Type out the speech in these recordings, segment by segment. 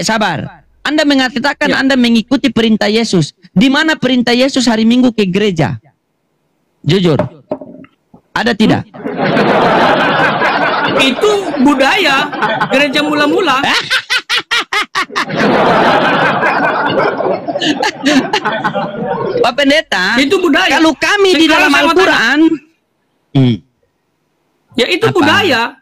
Sabar. Anda mengatakan Anda mengikuti perintah Yesus. Di mana perintah Yesus hari Minggu ke gereja? Jujur. Ada tidak? Itu budaya gereja mula-mula. Pak Pendeta, itu budaya. Kalau kami di dalam Al-Quran, ya itu budaya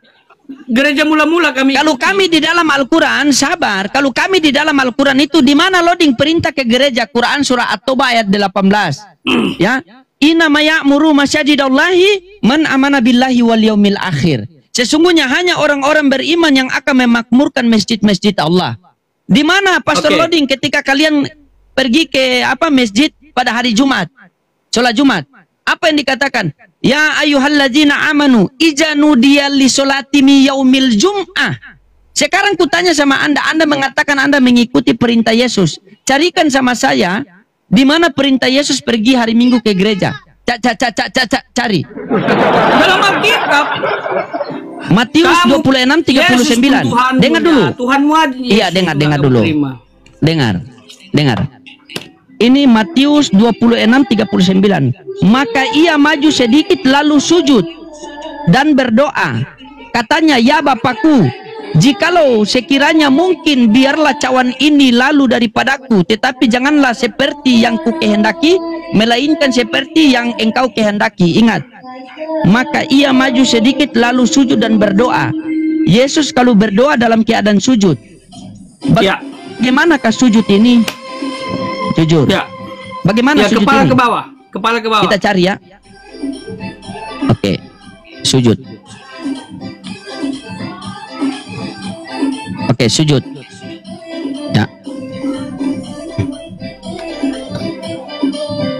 gereja mula-mula kami. Kalau kami di dalam Al-Quran, sabar. Kalau kami di dalam Al-Quran itu di mana loading perintah ke gereja? Quran surah At-Taubah ayat 18. Ya, inna ma ya'muru masyajidallahi man amana billahi wal yaumil akhir. Sesungguhnya hanya orang-orang beriman yang akan memakmurkan masjid-masjid Allah. Di mana Pastor Loading ketika kalian pergi ke masjid pada hari Jumat, sholat Jumat, apa yang dikatakan? Ya ayyuhalladzina amanu ijanu diyali sholati mi yaumil jum'ah. Sekarang kutanya sama Anda mengatakan Anda mengikuti perintah Yesus. Carikan sama saya di mana perintah Yesus pergi hari Minggu ke gereja. Cari. Dalam Alkitab. Matius 26:39. Dengar dulu. Iya, dengar dulu. Dengar. Ini Matius 26:39. Maka ia maju sedikit lalu sujud dan berdoa. Katanya, ya Bapakku, jikalau sekiranya mungkin biarlah cawan ini lalu daripadaku, tetapi janganlah seperti yang kukehendaki, melainkan seperti yang engkau kehendaki. Ingat. Maka ia maju sedikit lalu sujud dan berdoa. Yesus kalau berdoa dalam keadaan sujud. Bagaimanakah sujud ini? Jujur. Ya. Bagaimana sujud kepala ini? Ke bawah. Kepala ke bawah. Kita cari ya. Oke. Sujud. Oke, sujud. Ya.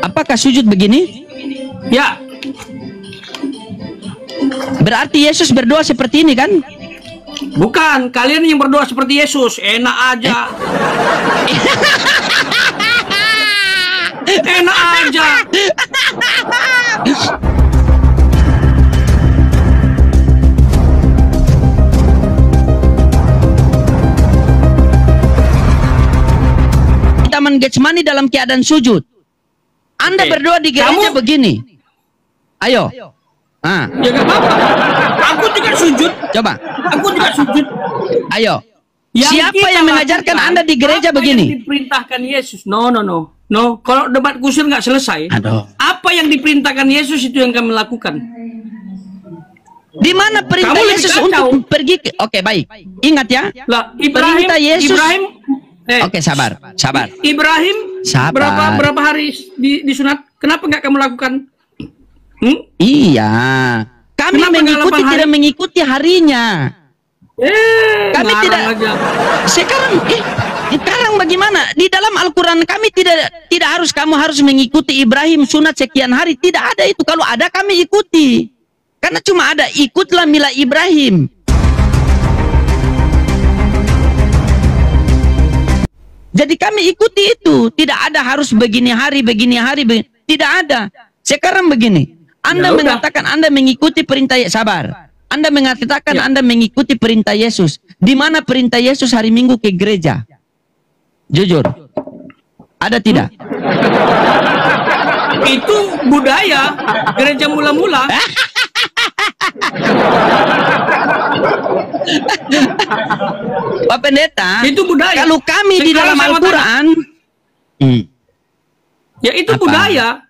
Apakah sujud begini? Ya. Berarti Yesus berdoa seperti ini kan? Bukan, kalian yang berdoa seperti Yesus. Enak aja. Enak aja. Taman Getsemani dalam keadaan sujud. Anda berdoa di gereja begini. Ayo. Ya gak apa-apa. Aku juga sujud. Coba. Aku juga sujud. Ayo. Siapa yang mengajarkan Anda di gereja begini? Yang diperintahkan Yesus. No. Kalau debat kusir nggak selesai. Aduh. Apa yang diperintahkan Yesus itu yang kami lakukan. Di mana perintah Yesus untuk pergi ke... Oke, baik. Ingat ya. Lah, perintah Yesus. Oke, sabar. Ibrahim. Sabar. Berapa hari disunat? Kenapa nggak kamu lakukan? Iya. Kami mengikuti tidak mengikuti harinya. Kami tidak. Aja. Sekarang bagaimana? Di dalam Al-Quran kami tidak harus kamu harus mengikuti Ibrahim sunat sekian hari. Tidak ada itu. Kalau ada kami ikuti. Karena cuma ada ikutlah mila Ibrahim. Jadi kami ikuti itu. Tidak ada harus begini hari. Tidak ada. Sekarang begini. Anda mengatakan Anda mengikuti perintah sabar. Anda mengatakan Anda mengikuti perintah Yesus. Di mana perintah Yesus hari Minggu ke gereja? Jujur. Ada tidak? Itu budaya gereja mula-mula. Pak Pendeta, itu budaya. Kalau kami di dalam Al-Quran, ya itu budaya.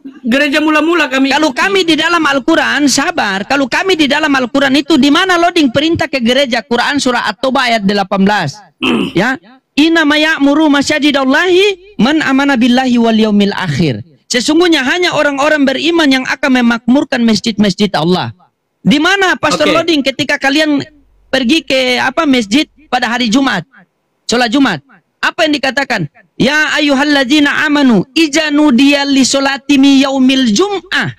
Gereja mula-mula kami. Kalau kami di dalam Al-Quran, sabar. Kalau kami di dalam Al-Quran itu di mana loading perintah ke gereja? Quran surah At-Taubah ayat 18. Ya. Inna ma ya'muru masyajidallahi man amana billahi wal yaumil akhir. Sesungguhnya hanya orang-orang beriman yang akan memakmurkan masjid-masjid Allah. Di mana Pastor Loading ketika kalian pergi ke masjid pada hari Jumat, sholat Jumat, apa yang dikatakan? Ya ayyuhalladzina amanu ijanu diyali sholati mi yaumil jum'ah.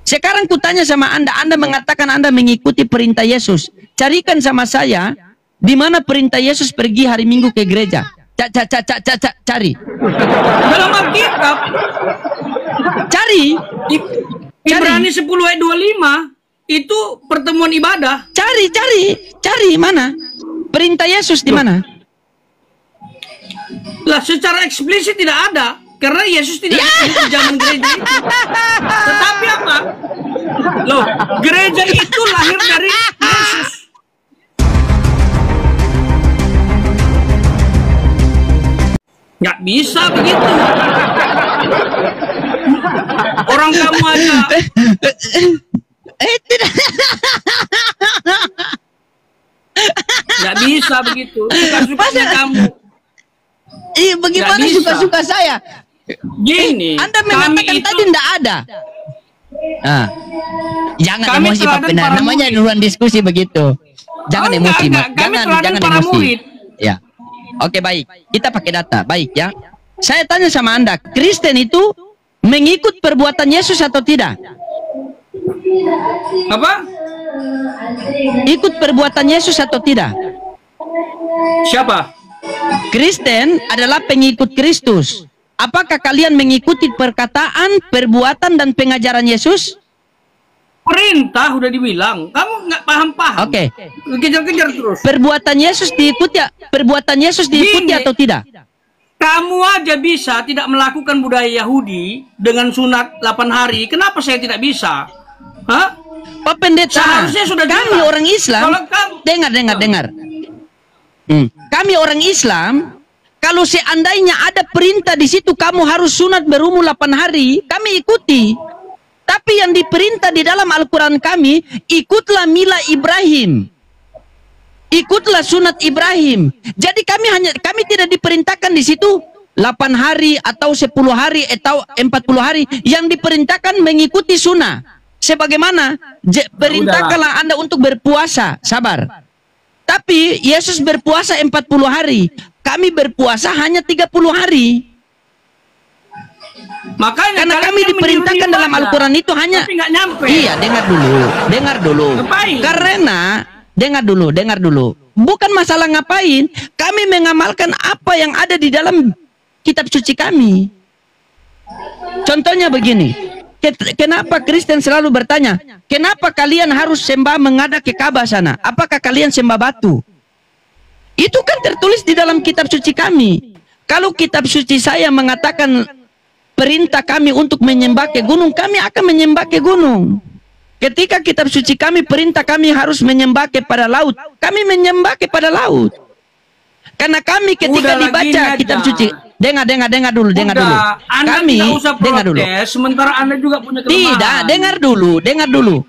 Sekarang kutanya sama Anda mengatakan Anda mengikuti perintah Yesus. Carikan sama saya di mana perintah Yesus pergi hari Minggu ke gereja. Cari. Dalam Alkitab. Cari. Ibrani 10 ayat 25 itu pertemuan ibadah. Cari mana? Perintah Yesus di mana? Lah secara eksplisit tidak ada. Karena Yesus tidak hidup di zaman gereja itu. Tetapi apa? Loh, gereja itu lahir dari Yesus. Nggak bisa begitu. Orang kamu aja. Tidak. Nggak bisa begitu. Suka-sukanya kamu. Bagaimana suka-suka saya? Gini, Anda mengatakan tadi tidak ada. Jangan emosi Pak Benar. Namanya ruang diskusi begitu. Jangan emosi, Mas. Jangan emosi. Ya. Oke, baik. Kita pakai data. Baik ya. Saya tanya sama Anda, Kristen itu mengikut perbuatan Yesus atau tidak? Apa? Ikut perbuatan Yesus atau tidak? Siapa? Kristen adalah pengikut Kristus. Apakah kalian mengikuti perkataan, perbuatan, dan pengajaran Yesus? Perintah udah dibilang. Kamu nggak paham-paham. Oke. Kejar-kejar terus. Perbuatan Yesus diikuti, atau tidak? Kamu aja bisa tidak melakukan budaya Yahudi dengan sunat 8 hari. Kenapa saya tidak bisa? Hah? Pak Pendeta, seharusnya sudah kami jelas. orang Islam. Dengar. Kami orang Islam. Kalau seandainya ada perintah di situ kamu harus sunat berumur 8 hari, kami ikuti. Tapi yang diperintah di dalam Al-Quran kami, ikutlah mila Ibrahim. Ikutlah sunat Ibrahim. Jadi kami tidak diperintahkan di situ 8 hari atau 10 hari atau 40 hari. Yang diperintahkan mengikuti sunnah. Sebagaimana perintahkanlah Anda untuk berpuasa. Sabar. Tapi Yesus berpuasa 40 hari. Kami berpuasa hanya 30 hari. Makanya karena kami diperintahkan dalam Al-Quran itu hanya. Tapi nggak nyampe. Iya, dengar dulu. Ngapain? Karena dengar dulu. Bukan masalah ngapain. Kami mengamalkan apa yang ada di dalam kitab suci kami. Contohnya begini. Kenapa Kristen selalu bertanya, kenapa kalian harus sembah menghadap ke Ka'bah sana? Apakah kalian sembah batu? Itu kan tertulis di dalam kitab suci kami. Kalau kitab suci saya mengatakan perintah kami untuk menyembah ke gunung, kami akan menyembah ke gunung. Ketika kitab suci kami perintah kami harus menyembah kepada laut, kami menyembah kepada laut. Karena kami ketika dibaca kitab suci, dengar dulu. Kami dengar dulu. Sementara Anda juga punya kelemahan. Tidak, dengar dulu.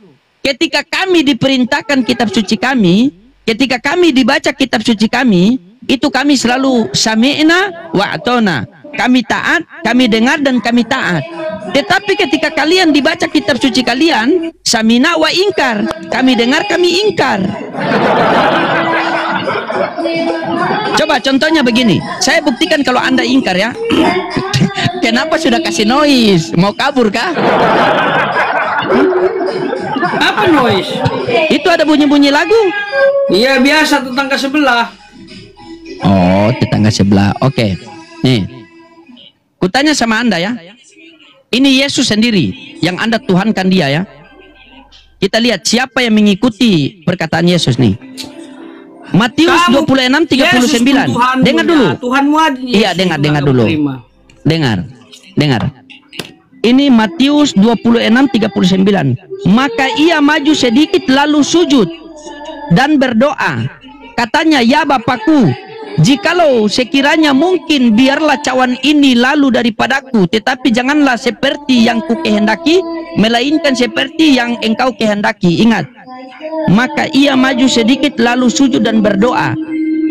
Ketika kami diperintahkan kitab suci kami, ketika kami dibaca kitab suci kami, itu kami selalu sami'na wa atona. Kami taat, kami dengar dan kami taat. Tetapi ketika kalian dibaca kitab suci kalian, samina wa ingkar. Kami dengar, kami ingkar. Coba contohnya begini. Saya buktikan kalau Anda ingkar ya. Kenapa sudah kasih noise? Mau kabur kah? Apa noise? Itu ada bunyi-bunyi lagu. Iya, biasa tetangga sebelah. Oh, tetangga sebelah. Oke. Nih. Kutanya sama Anda ya. Ini Yesus sendiri yang Anda tuhankan dia ya. Kita lihat siapa yang mengikuti perkataan Yesus nih. Matius 26:39. Dengar dulu. Tuhanmu aja. Iya, dengar dulu. Dengar. Ini Matius 26:39. Maka ia maju sedikit lalu sujud dan berdoa. Katanya, "Ya Bapakku, jikalau sekiranya mungkin biarlah cawan ini lalu daripadaku, tetapi janganlah seperti yang ku kehendaki, melainkan seperti yang engkau kehendaki." Ingat. Maka ia maju sedikit lalu sujud dan berdoa.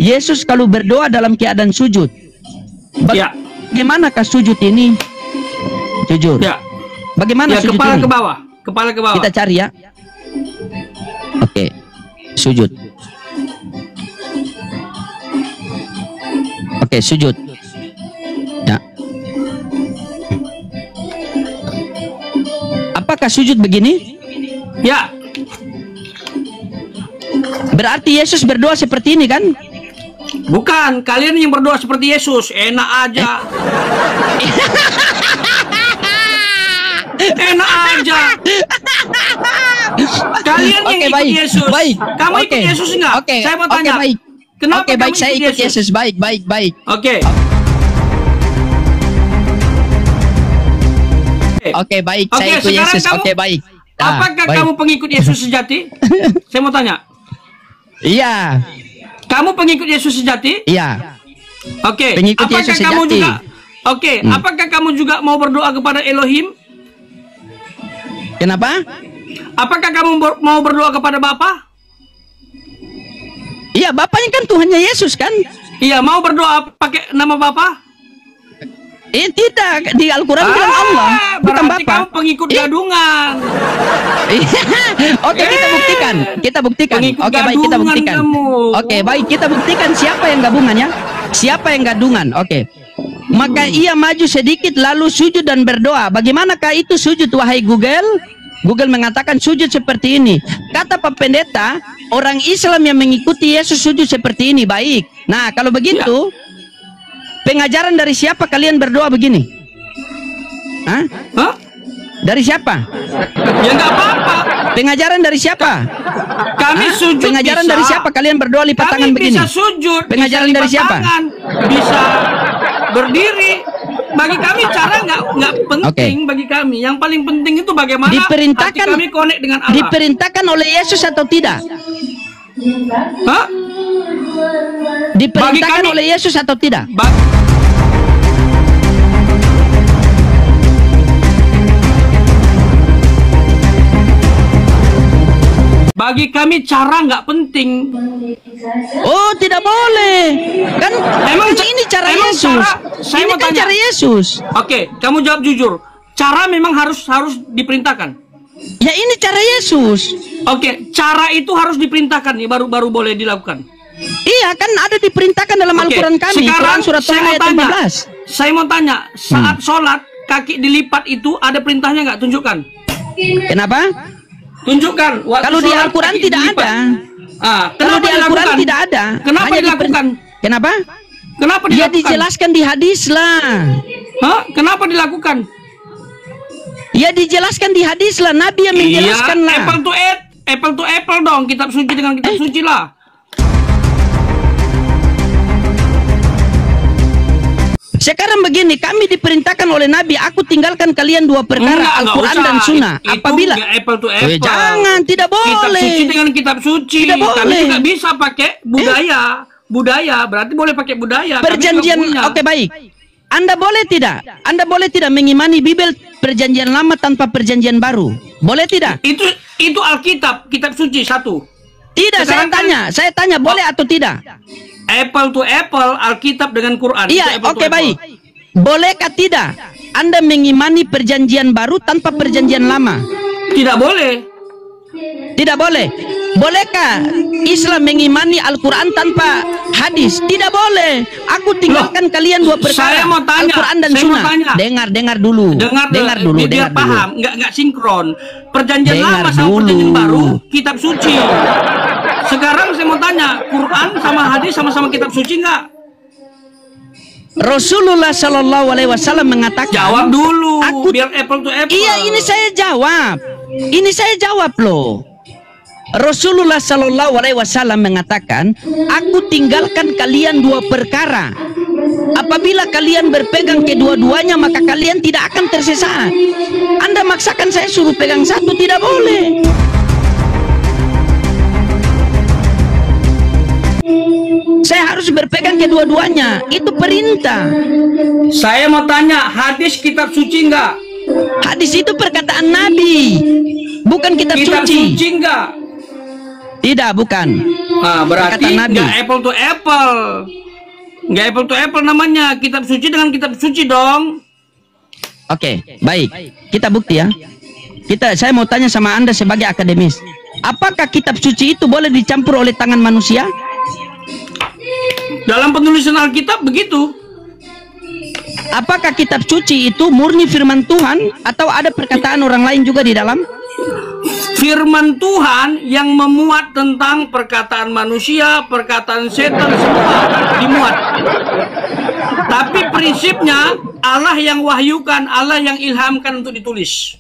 Yesus kalau berdoa dalam keadaan sujud. Bagaimanakah sujud ini? Jujur. Ya. Bagaimana sujud kepala ini? Kepala ke bawah. Kita cari ya. Oke. Sujud. Oke, sujud. Ya. Apakah sujud begini? Ya. Berarti Yesus berdoa seperti ini kan? Bukan, kalian yang berdoa seperti Yesus. Enak aja. Enak aja. Kalian yang ikut baik. Yesus. Baik. Kamu ikut Yesus enggak? Oke. Saya mau tanya. Baik. Kenapa Oke, baik, kamu saya ikut Yesus. Baik. Oke. Oke, baik, saya ikut Yesus. Oke, baik. Apakah baik. kamu pengikut Yesus sejati? Saya mau tanya. Iya. Kamu pengikut Yesus sejati? Iya. Oke. Pengikut Apakah Yesus kamu sejati. juga? Oke. Apakah kamu juga mau berdoa kepada Elohim? Kenapa? Apakah kamu mau berdoa kepada Bapa? Iya, Bapaknya kan Tuhannya Yesus kan? Iya, mau berdoa pakai nama Bapa? Tidak, di Al-Quran bilang Allah, bukan berarti Bapa. kamu pengikut gadungan. Oke, kita buktikan. Pengikut Oke, baik, kita gadungan buktikan. kamu. Oke, baik, kita buktikan siapa yang gabungan ya. Siapa yang gadungan? Oke. Maka ia maju sedikit lalu sujud dan berdoa. Bagaimanakah itu sujud, wahai Google? Google mengatakan sujud seperti ini. Kata Pak Pendeta, orang Islam yang mengikuti Yesus sujud seperti ini. Baik. Nah, kalau begitu, pengajaran dari siapa kalian berdoa begini? Hah? Dari siapa? Ya nggak apa-apa. Pengajaran dari siapa? Kami sujud. Pengajaran bisa. dari siapa kalian berdoa lipat Kami tangan begini? bisa sujud. Pengajaran bisa dari lipat siapa? Tangan, bisa berdiri. Bagi kami cara nggak penting. Bagi kami yang paling penting itu bagaimana Diperintahkan, hati kami connect dengan Allah. Diperintahkan oleh Yesus atau tidak? Hah? Diperintahkan oleh Yesus atau tidak? Bagi kami cara nggak penting. Oh, tidak boleh. Kan ini cara Yesus. Saya ini mau kan tanya. cara Yesus. Oke, kamu jawab jujur. Cara memang harus diperintahkan. Ya, ini cara Yesus. Oke, cara itu harus diperintahkan nih, baru boleh dilakukan. Iya, kan ada diperintahkan dalam Al-Quran kami. Sekarang Quran surat ayat 15. Saya mau tanya, saat sholat kaki dilipat itu ada perintahnya nggak? Tunjukkan. Kenapa? Tunjukkan. Kalau di Al-Quran tidak ada. Kalau di Al-Quran tidak ada. Kenapa dilakukan? Kenapa? Kenapa Dia dilakukan? dijelaskan di hadis lah. Hah? Kenapa dilakukan? Ya dijelaskan di hadis lah. Nabi yang menjelaskan lah. Apple to apple dong. Kitab suci dengan kitab suci lah. Sekarang begini, kami diperintahkan oleh Nabi, aku tinggalkan kalian dua perkara, Al-Quran dan Sunnah. Apabila apple to apple. Jangan, tidak boleh. Kitab suci dengan kitab suci. Tidak boleh. Kami juga bisa pakai budaya, berarti boleh pakai budaya. Perjanjian, oke baik. Anda boleh tidak? Anda boleh tidak mengimani Bible perjanjian lama tanpa perjanjian baru? Boleh tidak? Itu Alkitab, kitab suci satu. Tidak, saya tanya boleh atau tidak? Apple to apple, Alkitab dengan Quran. Iya, oke baik. Bolehkah tidak Anda mengimani perjanjian baru tanpa perjanjian lama? Tidak boleh. Tidak boleh. Bolehkah Islam mengimani Al-Quran tanpa hadis? Tidak boleh. Aku tinggalkan kalian dua perkara. Saya mau tanya. Al-Quran dan Sunnah. Dengar dulu. Dengar dulu. Biar paham, nggak sinkron. Perjanjian lama sama dulu. perjanjian baru, kitab suci. Sekarang saya mau tanya, Quran sama hadis sama-sama kitab suci nggak? Rasulullah Shallallahu Alaihi Wasallam mengatakan. Jawab dulu. Biar apple to apple. Iya, ini saya jawab. Ini saya jawab loh. Rasulullah Shallallahu Alaihi Wasallam mengatakan, aku tinggalkan kalian dua perkara. Apabila kalian berpegang kedua-duanya, maka kalian tidak akan tersesat. Anda maksakan saya suruh pegang satu, tidak boleh. Saya harus berpegang kedua-duanya. Itu perintah. Saya mau tanya, hadis kitab suci enggak? Hadis itu perkataan Nabi, bukan kitab suci. Kitab suci enggak? Tidak, bukan. Nah, berarti enggak apple to apple. Enggak apple to apple namanya. Kitab suci dengan kitab suci dong. Oke, baik. Kita bukti ya. Saya mau tanya sama Anda sebagai akademis. Apakah kitab suci itu boleh dicampur oleh tangan manusia? Dalam penulisan Alkitab begitu. Apakah kitab suci itu murni firman Tuhan atau ada perkataan orang lain juga di dalam? Firman Tuhan yang memuat tentang perkataan manusia, perkataan setan, semua dimuat. Tapi prinsipnya Allah yang wahyukan, Allah yang ilhamkan untuk ditulis.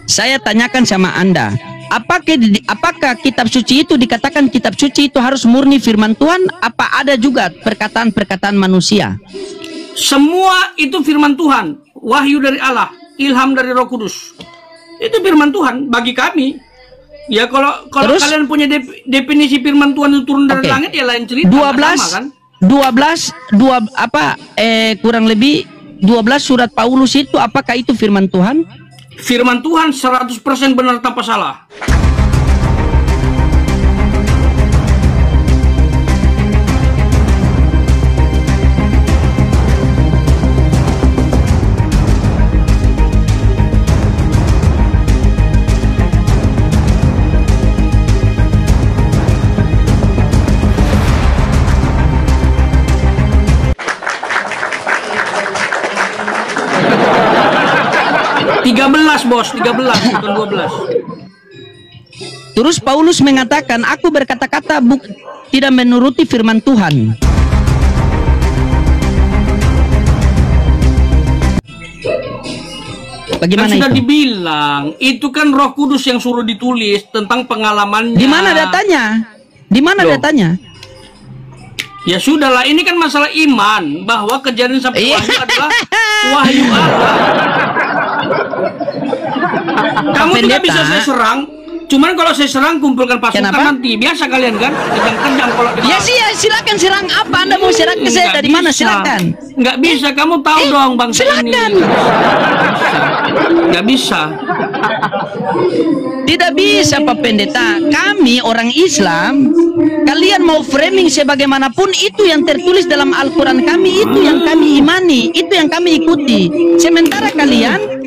Saya tanyakan sama Anda, apakah kitab suci itu dikatakan kitab suci itu harus murni firman Tuhan? Apa ada juga perkataan-perkataan manusia? Semua itu firman Tuhan, wahyu dari Allah, ilham dari Roh Kudus. Itu firman Tuhan bagi kami. Ya kalau kalian punya definisi firman Tuhan itu turun dari langit, ya lain cerita. 12 kurang lebih 12 surat Paulus itu apakah itu firman Tuhan? Firman Tuhan 100% benar tanpa salah. Bos, 13 bukan 12. Terus Paulus mengatakan, aku berkata-kata tidak menuruti firman Tuhan. Bagaimana kan sudah itu? Dibilang, itu kan Roh Kudus yang suruh ditulis tentang pengalamannya. Di mana datanya? Di mana datanya? Ya sudahlah, ini kan masalah iman, bahwa kejadian sampai wahyu adalah wahyu Allah. Kamu juga bisa saya serang, cuman kalau saya serang kumpulkan pasukan nanti. Biasa kalian kan, kejang-kejang kalau ya sih, ya silakan serang apa Anda mau serang ke saya dari mana, silakan. Nggak bisa, kamu tahu dong bangsa silakan. Ini. Nggak bisa. Tidak bisa Pak Pendeta. Kami orang Islam, kalian mau framing sebagaimanapun, itu yang tertulis dalam Al-Quran kami, itu yang kami imani, itu yang kami ikuti. Sementara kalian,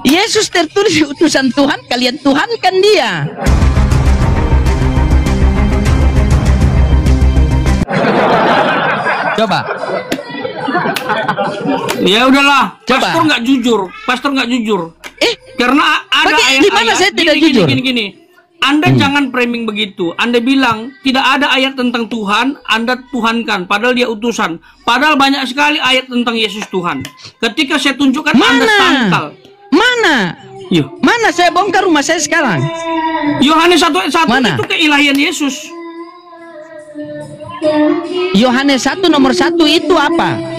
Yesus tertulis utusan Tuhan, kalian tuhankan dia. Coba. Ya udahlah, pastor nggak jujur. Karena ada ayat-ayat. Di mana saya tidak jujur? Gini. Anda jangan framing begitu. Anda bilang tidak ada ayat tentang Tuhan, Anda tuhankan, padahal dia utusan. Padahal banyak sekali ayat tentang Yesus Tuhan. Ketika saya tunjukkan, Anda tangkal. Mana? Mana saya bongkar rumah saya sekarang? Yohanes 1:1 itu keilahian Yesus. Yohanes 1 nomor 1 itu apa?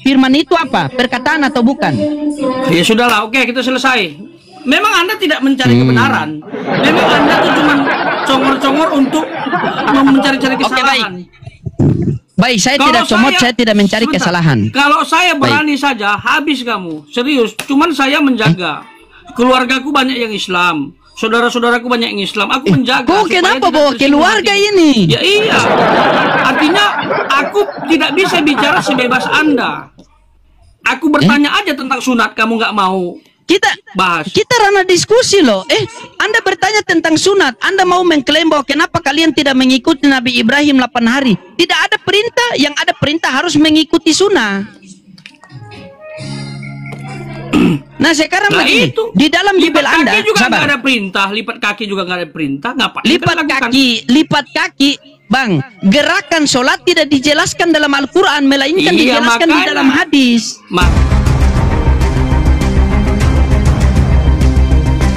Firman itu apa? Perkataan atau bukan? Ya sudahlah, oke, kita selesai. Memang Anda tidak mencari kebenaran. Memang Anda tuh cuma congor-congor untuk mencari-cari kesalahan. Baik, saya tidak comot, saya tidak mencari kesalahan. Kalau saya berani saja, habis kamu. Serius, cuman saya menjaga. Keluargaku banyak yang Islam. Saudara-saudaraku banyak yang Islam. Aku menjaga. Kok kenapa bawa keluarga ini? Ya iya. Artinya aku tidak bisa bicara sebebas Anda. Aku bertanya aja tentang sunat, kamu nggak mau bahas. Kita ranah diskusi loh. Anda bertanya tentang sunat, Anda mau mengklaim bahwa kenapa kalian tidak mengikuti Nabi Ibrahim 8 hari? Tidak ada perintah, yang ada perintah harus mengikuti sunnah. Nah sekarang begini, di dalam Bible Anda, juga nggak ada perintah, lipat kaki juga nggak ada perintah, ngapain? Lipat kaki, Bang. Gerakan sholat tidak dijelaskan dalam Al-Quran, melainkan dijelaskan di dalam hadis.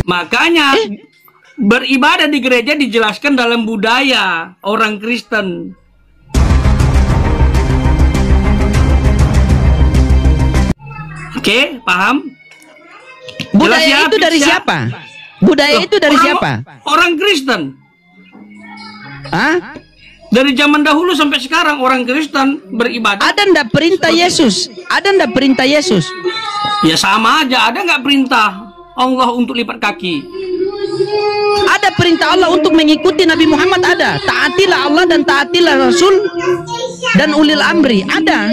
Makanya beribadah di gereja dijelaskan dalam budaya orang Kristen. Oke, paham? Budaya itu dari siapa? Budaya itu dari siapa? Orang Kristen. Hah? Dari zaman dahulu sampai sekarang orang Kristen beribadah. Ada ndak perintah Yesus? Ada ndak perintah Yesus? Ya sama aja, ada nggak perintah Allah untuk lipat kaki? Ada perintah Allah untuk mengikuti Nabi Muhammad, ada. Taatilah Allah dan taatilah Rasul dan ulil amri, ada.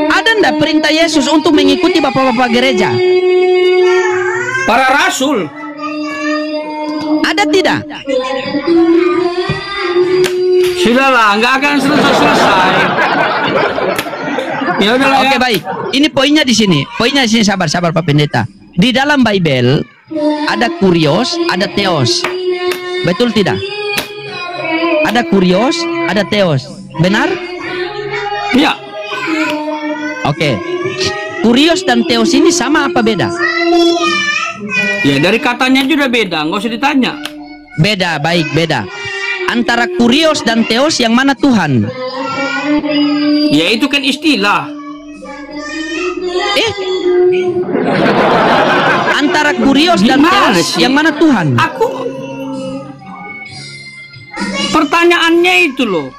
Ada ndak perintah Yesus untuk mengikuti bapak-bapak gereja? Para rasul. Ada tidak? Sudahlah, nggak akan selesai. Ya udahlah. Oke, baik. Ini poinnya di sini. Poinnya di sini, sabar Pak Pendeta. Di dalam Bible ada kurios, ada teos. Betul tidak? Ada kurios, ada teos. Benar? Ya. Oke. Kurios dan teos ini sama apa beda? Ya dari katanya juga beda, nggak usah ditanya. Beda, baik beda. Antara kurios dan teos yang mana Tuhan? Ya itu kan istilah. Antara kurios dan teos yang mana Tuhan? Pertanyaannya itu loh.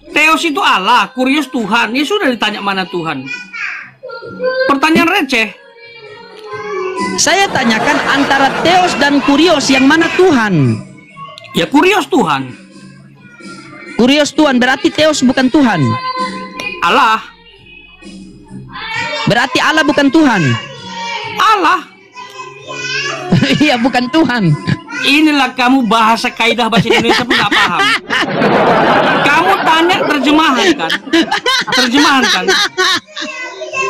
Teos itu Allah, kurios Tuhan. Ya sudah ditanya mana Tuhan. Pertanyaan receh. Saya tanyakan antara teos dan kurios yang mana Tuhan? Ya kurios Tuhan. Kurios Tuhan berarti teos bukan Tuhan. Allah. Berarti Allah bukan Tuhan. Allah. Iya bukan Tuhan. Inilah kamu bahasa kaidah bahasa Indonesia pun nggak paham. Kamu tanya terjemahan kan? Terjemahan kan?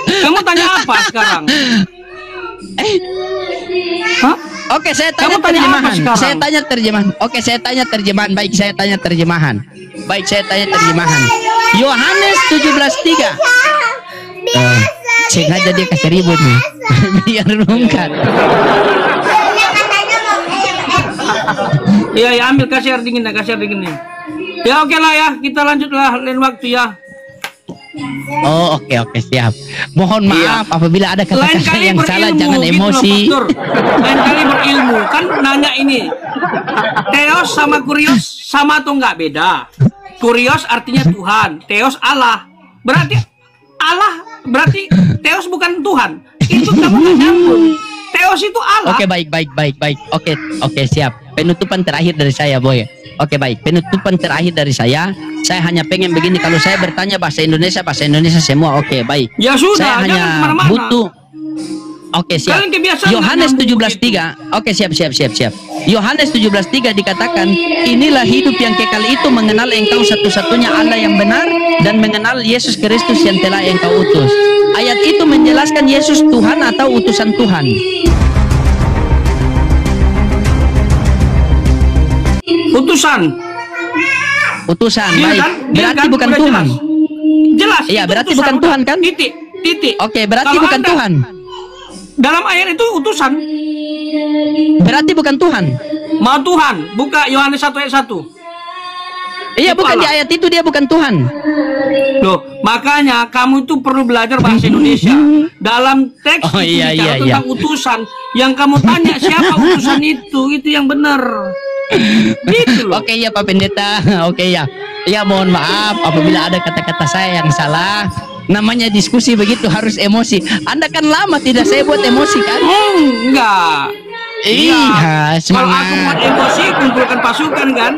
Kamu tanya apa sekarang? Hah? Oke, saya tanya terjemahan. Saya tanya terjemahan. Oke, saya tanya terjemahan. Baik, saya tanya terjemahan. Baik, saya tanya terjemahan. Yohanes 17:3. Sengaja dia kasih ribut nih. Biar rungkat. Iya, ya ambil kasih air dingin nih. Ya oke lah ya, kita lanjutlah lain waktu ya. Oh oke siap. Mohon maaf apabila ada kata-kata yang salah, jangan emosi. Gitu loh, lain kali berilmu kan nanya ini. Teos sama kurios sama atau enggak beda? Kurios artinya Tuhan, teos Allah. Berarti teos bukan Tuhan. Itu kamu nggak nyambung. Teos itu Allah. Oke baik. Oke siap. Penutupan terakhir dari saya, Boy. Oke baik, penutupan terakhir dari saya hanya pengen begini, kalau saya bertanya bahasa Indonesia semua. Oke baik. Ya sudah, saya hanya butuh. Oke siap. Yohanes 17:3. Oke siap. Yohanes 17:3 dikatakan, inilah hidup yang kekal itu mengenal engkau satu-satunya Allah yang benar dan mengenal Yesus Kristus yang telah engkau utus. Ayat itu menjelaskan Yesus Tuhan atau utusan Tuhan. Utusan baik kan? Berarti kan? Bukan Tuhan jelas iya berarti bukan Tuhan kan titik oke berarti kalau bukan Tuhan dalam ayat itu utusan berarti bukan Tuhan mau Tuhan buka Yohanes 1 ayat 1 iya bukan Allah. Di ayat itu dia bukan Tuhan loh makanya kamu itu perlu belajar bahasa Indonesia dalam teks itu tentang utusan yang kamu tanya siapa utusan itu yang benar. Gitu loh. Oke ya Pak Pendeta. Oke ya. Ya mohon maaf apabila ada kata-kata saya yang salah. Namanya diskusi begitu harus emosi. Anda kan lama tidak saya buat emosi kan? Enggak. Iya, kalau aku buat emosi kumpulkan pasukan kan?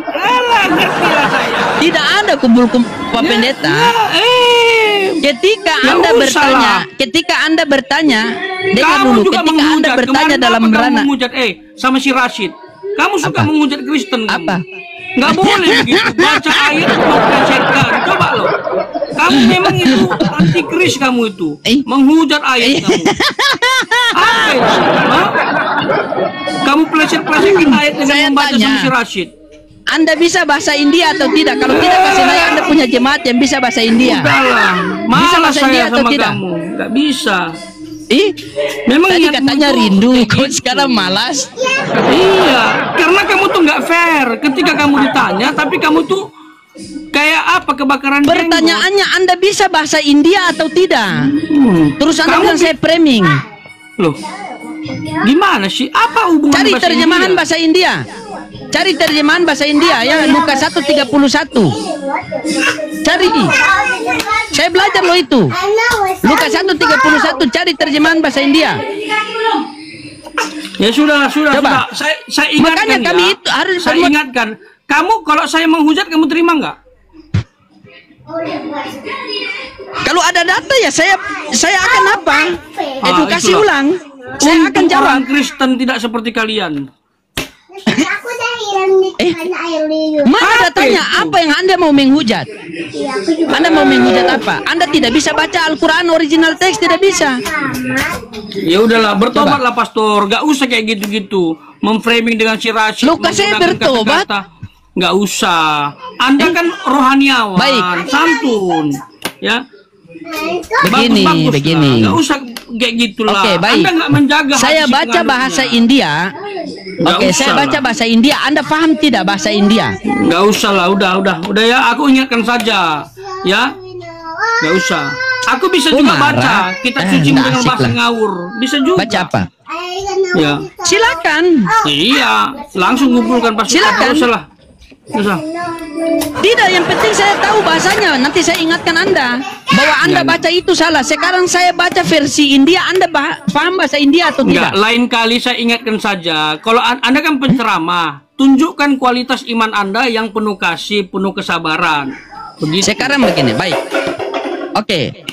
Ngertilah saya. Tidak ada kumpul Pak Pendeta. Ketika Anda bertanya, dengar dulu. Ketika Anda bertanya dalam ranah sama si Rashid. Kamu suka menghujat Kristen apa? Nggak boleh begitu. Baca ayat memplesetkan. Coba loh. Kamu memang itu antikris kamu itu. Menghujat ayat kamu. Apa itu? Kamu pleset-plesetkan ayat dengan membaca sama si Rashid. Anda bisa bahasa India atau tidak? Kalau tidak kasih saya Anda punya jemaat yang bisa bahasa India. Udahlah. Bisa bahasa India atau tidak? Nggak bisa. Memang tadi katanya rindu, kok sekarang malas? Iya, karena kamu tuh nggak fair. Ketika kamu ditanya, tapi kamu tuh kayak apa kebakaran jenggot. Pertanyaannya Anda bisa bahasa India atau tidak? Terus Anda bilang saya framing. Loh, gimana sih? Apa hubungan cari terjemahan bahasa India? Cari terjemahan bahasa India ya, Lukas 1:31. Cari. Saya belajar loh itu. Lukas 1:31 cari terjemahan bahasa India. Ya sudah. Coba. Saya ingatkan. Makanya kami itu harus saya ingatkan. Kamu kalau saya menghujat kamu terima nggak? Kalau ada data ya saya akan apa? Edukasi ulang. Saya akan jawab. Orang Kristen tidak seperti kalian. Mana datanya? Apa yang Anda mau menghujat? Anda mau menghujat apa? Anda tidak bisa baca Al-Quran original teks, tidak bisa. Ya udahlah, bertobatlah pastor. Gak usah kayak gitu-gitu. Memframing dengan si Rashid. Lukas saya bertobat. Gak usah. Anda kan rohaniawan, baik. santun, ya. Begini. Nggak usah kayak gitulah. Oke, baik. Anda nggak menjaga. Saya baca bahasa India. Oke, saya baca bahasa India. Anda paham tidak bahasa India? Nggak usah lah, udah ya. Aku ingatkan saja, ya. Nggak usah. Aku bisa juga baca. Kita cuci dengan bahasa ngawur. Bisa juga. Baca apa? Ya. Silakan. Iya, langsung ngumpulkan pasukan. Silakan. Usah. Tidak, yang penting saya tahu bahasanya. Nanti saya ingatkan Anda bahwa Anda baca itu salah. Sekarang saya baca versi India. Anda paham bahasa India atau tidak? Lain kali saya ingatkan saja. Kalau Anda kan penceramah, tunjukkan kualitas iman Anda yang penuh kasih, penuh kesabaran. Begitu. Sekarang begini, baik. Oke.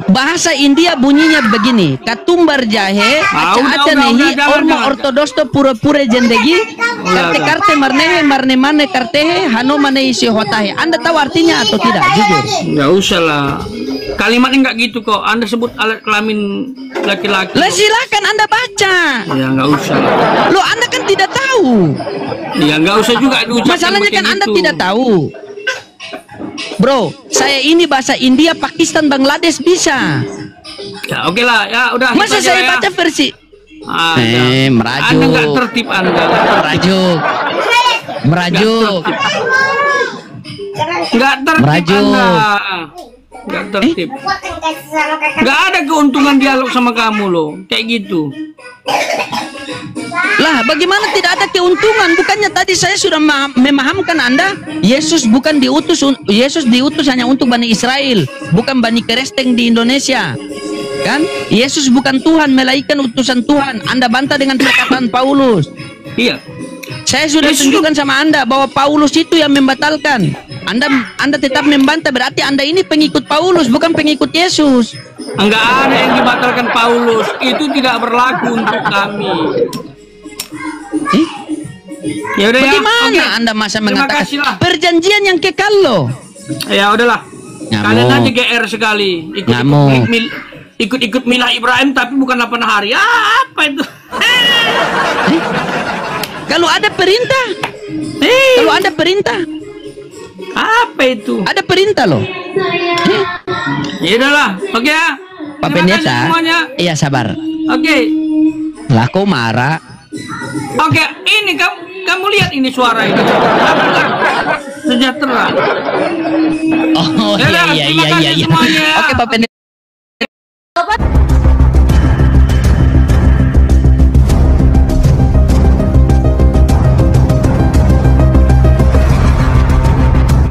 Bahasa India bunyinya begini, katumbar jahe, aca-aca nehi, orma ortodosto pura-pura jendegi, karte-karte marne kartehe, hano mane isi hotahe. Anda tahu artinya atau tidak? Jujur. Nggak usah lah. Kalimatnya nggak gitu kok. Anda sebut alat kelamin laki-laki. Lah silakan Anda baca. Ya nggak usah. Loh Anda kan tidak tahu. Ya nggak usah juga diucapkan. Masalahnya kan Anda gitu. tidak tahu. Bro, saya ini bahasa India, Pakistan, Bangladesh bisa. Ya oke lah, ya udah. Masa saya baca versi? Merajuk. Anda nggak tertib Anda. Merajuk. Nggak tertib Anda. Nggak tertib. Nggak ada keuntungan dialog sama kamu loh, kayak gitu. Lah, bagaimana tidak ada keuntungan? Bukannya tadi saya sudah memahamkan Anda, Yesus diutus hanya untuk Bani Israel, bukan Bani Keresteng di Indonesia. Kan? Yesus bukan Tuhan, melainkan utusan Tuhan. Anda bantah dengan perkataan Paulus. Iya. Saya sudah tunjukkan sama Anda bahwa Paulus itu yang membatalkan. Anda tetap membantah, berarti Anda ini pengikut Paulus, bukan pengikut Yesus. Enggak ada yang dibatalkan Paulus. Itu tidak berlaku untuk kami. Ya udah. Bagaimana Anda masa mengatakan perjanjian yang kekal loh? Ya udahlah. Kalian aja GR sekali. Ikut milah Ibrahim tapi bukan 8 hari. Apa itu? Kalau ada perintah. Kalau ada perintah. Apa itu? Ada perintah loh. Ya udahlah. Oke ya. Pak Pendeta. Iya sabar. Oke. Lah kok marah? Oke, ini kamu lihat ini suara ini. Sejahtera. Oh iya. Oke Pak Pendeta.